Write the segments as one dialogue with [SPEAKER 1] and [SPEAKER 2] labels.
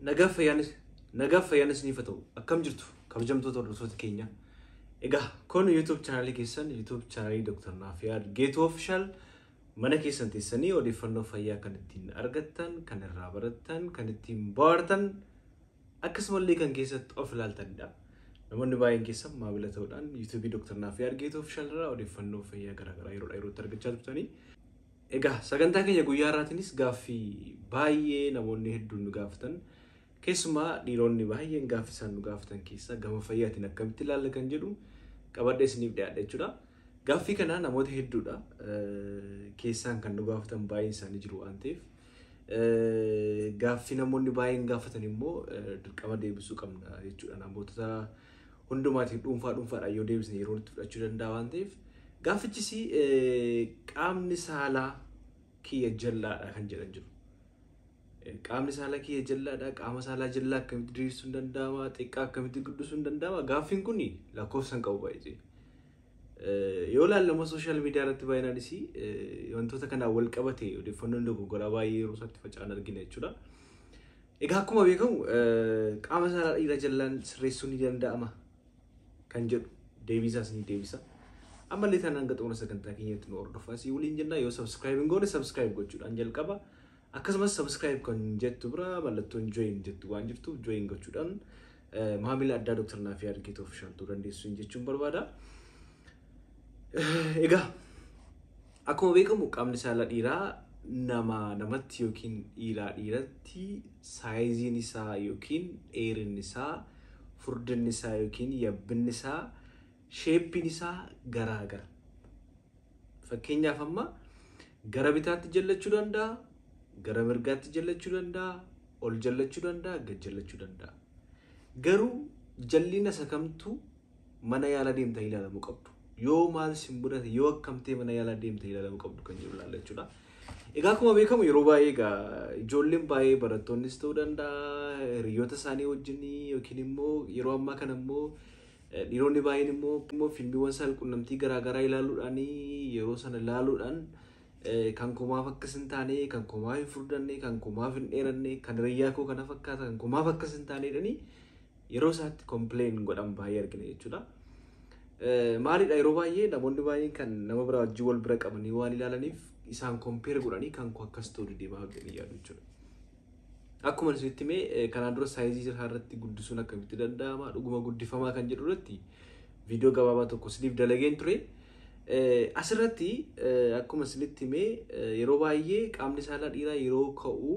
[SPEAKER 1] Nagaa fayyaanis ni fata'u. Akkam jirtu kabajamtoota hordoftoota keenya. Egaa kun YouTube channel keessan YouTube channel Dr. Nafiyaad Geetuu Official mana keessan teessanii odeeffannoo fayyaa kan ittiin argattan, kan irraa barattan, kan ittiin bohaartan akkasumallee kan keessatti of ilaaltanidha. Namoonni baay'een keessan maamila ta'uudhaan YouTube Dr. Nafiyaad Geetuu Official irraa odeeffannoo fayyaa garaagaraa yerootti argachaa turtanii. Egaa sagantaa keenya guyyaa irraatiinis gaaffii baay'ee namoonni hedduun nu gaafatan. Keessumaa dhiironni baay'een gaaffii isaan nu gaafatan keessaa gama fayyaatiin akkamitti ilaalla kan jedhu qabadhee isiniif dhiyaadha jechuudha. Gaaffii kana namoota hedduudha keessaan kan nu gaafatan baay'een isaanii jiru waan ta'eef gaaffii namoonni baay'een gaafatan immoo dirqama deebisuu qabna jechuudha. Namoota hundumaatiif dhuunfaadhaan yoo deebisne yeroo itti fudhachuu danda'a waan ta'eef gaaffichis qaamni saalaa kiyya jallaadha kan jedhan jiru. Qaamni saalaa kiyya jallaadha, qaama saalaa jallaa akkamitti diriirsuu hin danda'ama, xiqqaa akkamitti guddisuu hin danda'ama. Gaaffiin kun lakkoofsa hin qabu baay'ee. Yoo ilaallamu sooshaal miidiyaa irratti baay'inaanis wantoota kanaan wal qabate odeeffannoon dogoggoraa baay'ee yeroo isaatti faca'an argina jechuudha. Egaa akkuma beekamu qaama saalaa dhiira jallaan sirreessuu ni danda'ama kan jedhu deebisaas ni deebisa. Ammallee tanaan gaxoona sagantaa keenyatti nu hordofaa si waliin jenna. Yoo subscribe hin goone subscribe gochuudhaan jalqaba. Akkasumas subscribe kan jettu bira mallattoon join jettu waan jirtuuf join gochuudhaan maamila addaa Dr. Nafiyaad Geetuu Official ta'uu dandeessu jechuun barbaada. Egaa akkuma beekamu qaamni saalaa dhiiraa namatti yookiin dhiiraa dhiiratti saayiziin isaa yookiin dheerinni isaa, furdinni isaa yookiin yabbinni isaa, sheeppiin isaa garaagara. Fakkeenyaaf amma gara bitaatti jallachuu danda'a. Gara mirgaatti jallachuu danda'a, ol jallachuu danda'a, gad jallachuu danda'a. Garuu jallina isa kamtu mana yaalaa deemtee ilaalamuu qabdu. Yoo maal si mudate, yoo akkamtee mana yaalaa deemtee ilaalamuu qabdu kan jedhu ilaalla jechuudha. Egaa akkuma beekamu yeroo baay'ee egaa ijoolleen baay'ee barattoonnis ta'uu danda'a, hiriyoota isaanii wajjin yookiin immoo yeroo ammaa kana immoo dhiironni baay'een immoo fiilmiiwwan saalquunnamtii garaagaraa ilaaluudhaan yeroo sana ilaaluudhaan kan kumaaf akkas hin taane, kan kumaaf hin furdanne, kan kumaaf hin dheeranne, kan riyyaa koo kana fakkaata, kan kumaaf akkas hin taanedhani yeroo isaatti complain godhan baay'ee argina jechuudha. Maalidha yeroo baay'ee namoonni baay'een kan nama biraa wajjin wal bira qabanii waan ilaalaniif isaan compare godhanii kan koo akkas ta'uu deemaa hojjetanii yaadu jechuudha. Akkuma isinitti himee kanaan dura saayizii isaa irratti guddisuun akkamitti danda'ama, dhuguma guddifamaa kan jedhu irratti viidiyoo gabaabaa tokko isiniif dalageen ture. Asirratti akkuma isinitti himee yeroo baay'ee qaamni saalaa dhiiraa yeroo ka'u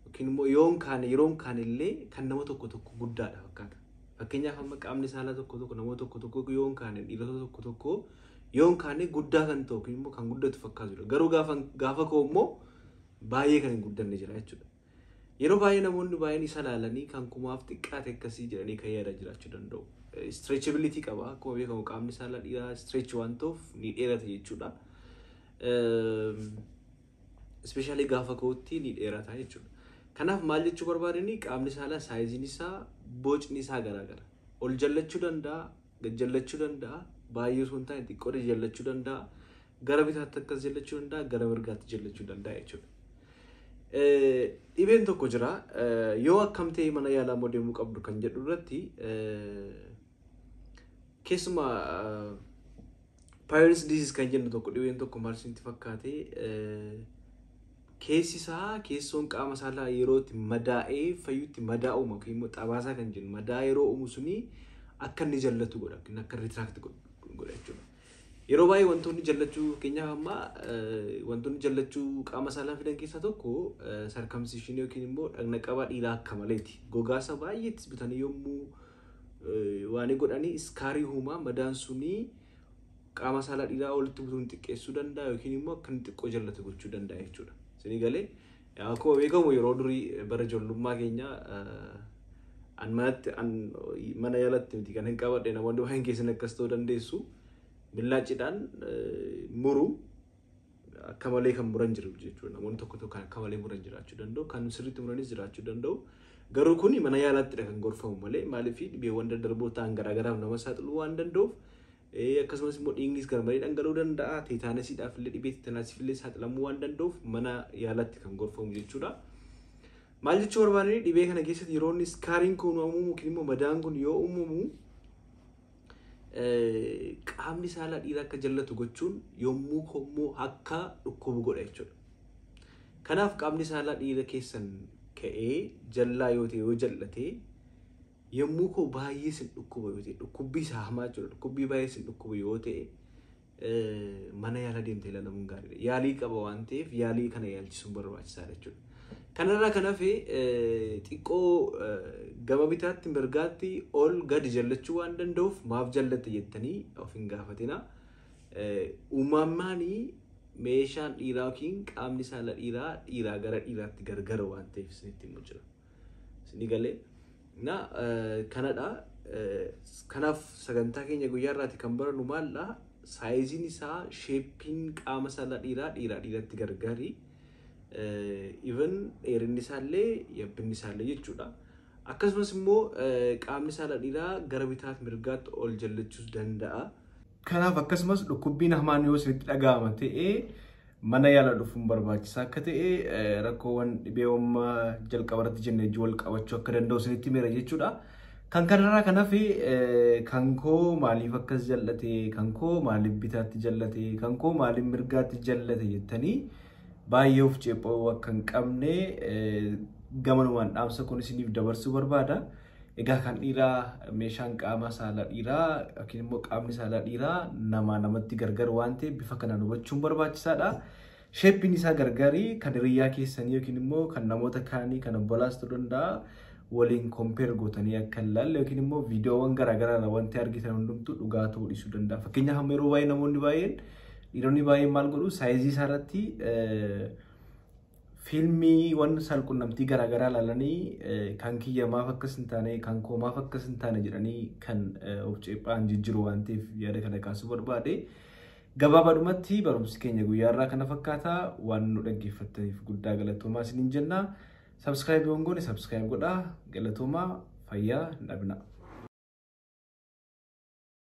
[SPEAKER 1] yookiin immoo yeroon kaanillee kan nama tokko guddaadha fakkaata. Fakkeenyaaf amma qaamni saalaa tokko nama tokko yeroon kaane dhiirota tokko yeroon kaane guddaa kan ta'u yookiin immoo kan guddatu fakkaatudha. Garuu gaafa ka'u immoo baay'ee kan hin guddanne jira jechuudha. Yeroo baay'ee namoonni baay'een isa ilaalanii kan kumaaf xiqqaate akkasii jedhanii kan yaadaa jiraachuu danda'u. Stretchability qaba. Akkuma beekamu qaamni saalaa dhiiraa stretch waan ta'uuf ni dheerata jechuudha. Especially gaafa ka'utti ni dheerata jechuudha. Kanaaf maal jechuu barbaadanii qaamni saalaa saayiziin isaa, bocni isaa garaagara. Ol jallachuu danda'a, gad jallachuu danda'a, baay'ee osoo hin taane xiqqoo jallachuu danda'a, gara bitaatti akkas jallachuu danda'a, gara mirgaatti jallachuu danda'a jechuudha. Dhibeen tokko jira. Yoo akkamtee mana yaalaa deemuu qabdu kan jedhu irratti keessumaa Peyronie's disease kan jennu tokko dhibeen tokko maal isinitti fakkaate keessi isaa keessoon qaama saalaa yeroo itti madaa'ee fayyutti madaa'uma yookiin immoo xabaasaa kan jennu madaa'ee yeroo uumu suni akka inni jallatu godha yookiin akka retract godha jechuudha. Yeroo baay'ee wantoonni jallachuu fakkeenyaaf amma wantoonni jallachuu qaama saalaa fidan keessaa tokko circumcision yookiin immoo dhagna qabaa dhiiraa akka maleeti. Gogaasa baay'eetti bitanii yommuu waan godhanii iskaarii uumaa madaan suni qaama saalaa dhiiraa walitti butuun xiqqeessuu danda'a yookiin immoo akka inni xiqqoo jallatu gochuu danda'a jechuudha. Isin galee akkuma beekamu yeroo durii bara ijoollummaa keenya mana yaalatti miti kan hin qabadhe namoonni baay'een keessan akkas ta'uu dandeessu. Billaacidhaan muru akka malee kan muran jiru jechuudha. Namoonni tokko kan akka malee muran jiraachuu danda'u, kan sirriitti muranis jiraachuu danda'u. Garuu kun mana yaalaatti kan gorfamu malee maaliif dhibeewwan daddarboo ta'an garaagaraaf nama saaxiluu waan danda'uuf akkasumas immoo dhiignis garmalee dhangala'uu danda'a. Teetaanasiidhaaf illee dhibee teetaanasiif illee saaxilamuu waan danda'uuf mana yaalaatti kan gorfamu jechuudha. Maal jechuu barbaadanii dhibee kana keessatti yeroo inni iskaariin kun uumamu yookiin immoo madaan kun yoo uumamu qaamni saalaa dhiiraa akka jallatu gochuun yommuu kommoo akka dhukkubu godha jechuudha. Kanaaf qaamni saalaa dhiira keessan ka'ee jallaa yoo ta'e yoo jallatee yommuu koo baay'ee sin dhukkuba yoo ta'e dhukkubbii isaa hamaa jechuudha. Dhukkubbii baay'ee sin dhukkuba yoo ta'e mana yaala deemtee ilaalamuun gaariidha. Yaalii qaba waan ta'eef yaalii kana yaalchisuun barbaachisaadha jechuudha. Kanarraa kan hafe xiqqoo gama bitaatti mirgaatti ol gadi jallachuu waan danda'uuf maaf jallatte jettanii of hin gaafatina. Uumamaanii meeshaan dhiiraa yookiin qaamni saala dhiiraa gara dhiiraatti gargara waan ta'eef isinitti himuu jira. Isin galee kanadha. Kanaaf sagantaa keenya guyyaa irraati kan barannu maalla saayiziin isaa sheeppiin qaama saala dhiiraatti gargaari. Even dheerinni isaallee yabbinni isaallee jechuudha. Akkasumas immoo qaamni saala dhiiraa gara bitaatti mirgaatti ol jallachuus danda'a. Kanaaf akkasumas dhukkubbiin hamaan yoo isinitti dhaga'ama ta'ee mana yaala dhufuun barbaachisaa akka ta'e rakkoowwan dhibeewwan jalqaba irratti jennee wal qabachuu akka danda'u isinitti himera jechuudha. Kan kanarraa kan hafe kan koo maaliif akkas jallate, kan koo maaliif bitaatti jallate, kan koo maaliif mirgaatti jallate jettanii baay'ee of ceephoo akka hin qabne gamanumaan dhaamsa kun isiniif dabarsuu barbaada. Egaa kan dhiiraa meeshaan qaama saalaa dhiiraa yookiin immoo qaamni saalaa dhiiraa namatti gargaru waan ta'eef bifa kanaan hubachuun barbaachisaadha. Sheeppiin isaa gargaarii kan hiriyyaa keessanii yookiin immoo kan namoota kaanii kan obbolaas ta'uu danda'a waliin kompeer gootanii akka hin laalle yookiin immoo viidiyoowwan garaagaraa wanti argitan hundumtuu dhugaa ta'uu dhiisuu danda'a. Fakkeenyaaf amma yeroo baay'ee namoonni baay'een dhiironni baay'een maal godhu saayizii isaa irratti fiilmii waan saalqunnamtii garaagaraa ilaalanii kan kiyya maaf akkas hin taane kan koo maaf akkas hin taane jedhanii kan of ceephaan jijjiiru waan ta'eef yaada kana kaasuu barbaade. Gabaabadhumatti barumsi keenya guyyaa irraa kana fakkaata. Waan nu dhaggeeffattaniif guddaa galatoomaa isiniin jenna. Subscribe yoo hin goone subscribe godhaa. Galatoomaa fayyaa hin dhabina.